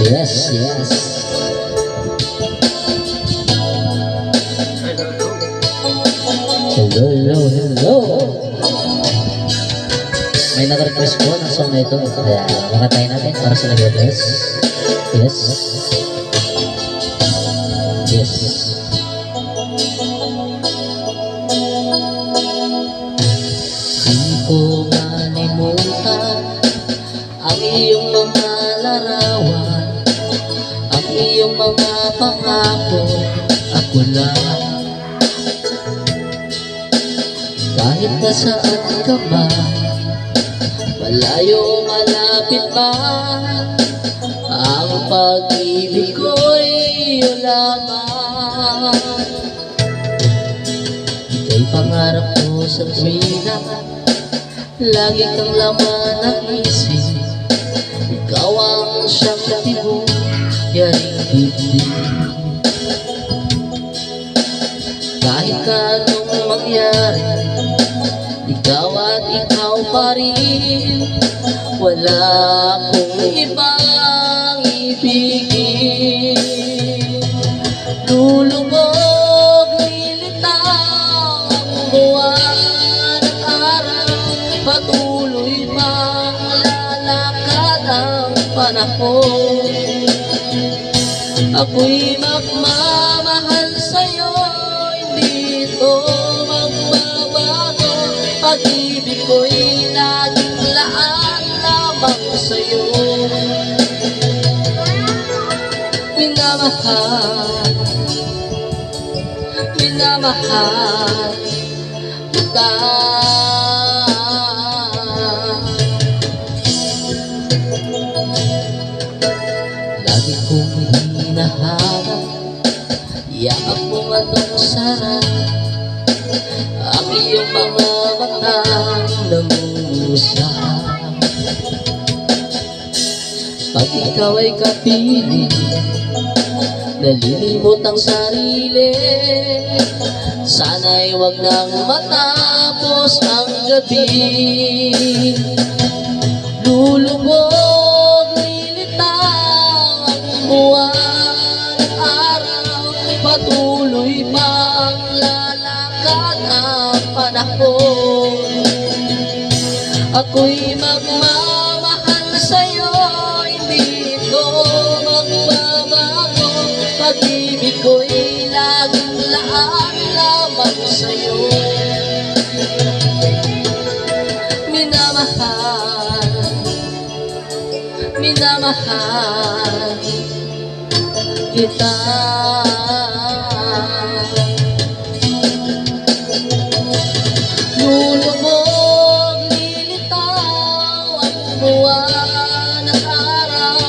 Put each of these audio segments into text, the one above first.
Yes, yes. Hello, hello, hello. May nag-request po ng song na ito. Kaya makatayin natin para sa nag-address. Yes. Yes. Di ko malimutan ang iyong mga larawan, ang iyong mga pangako. Ako lang, kahit nasaan ka ba, malayo malapit pa, ang pag-ibig ko'y iyo lamang. Ika'y pangarap ko sa tuwina, lagi kang laman ng isip. Ikaw ang siyang tibok, yaring dibdib. Kahit anong mangyari, ikaw at ikaw pa rin. Wala akong ibang ibigin. Lulubog, lilitaw ang buwan at araw, patuloy pang lalakad ang panahon. Ako'y magmamahal sa'yo, hindi ito magbabago. Pag-ibig ko'y laging laan lamang sa'yo. Minamahal, minamahal kita. Lagi kong hinahanap, yakap mo anong sarap, ang iyong mga matang nangungusap. Pag ikaw ay kapiling, nalilimot ang sarili. Sana'y wag nang matapos ang gabi. Lulubog, lilitaw ang buwan at araw, patuloy pang lalakad ang panahon. Ako'y magmamahal sa'yo, hindi ito magbabago. Pag-ibig ko'y laging laan lamang sa'yo. Minamahal, minamahal kita. Lulubog, lilitaw ang buwan at araw,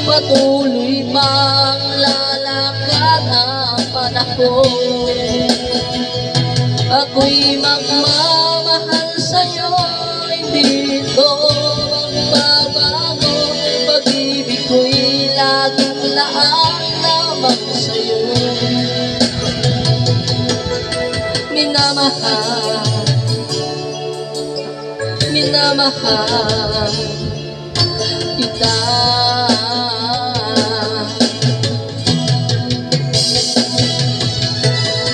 patuloy pang lalakad ang panahon. Ako'y magmamahal sa'yo, hindi ito magbabago. Pag-ibig ko'y laging laan lamang sa'yo. Minamahal, minamahal kita.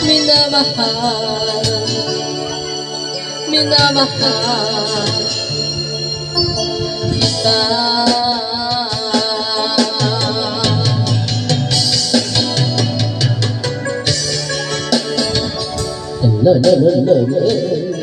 Minamahal, minamahal kita. Hello, hello, hello, hello.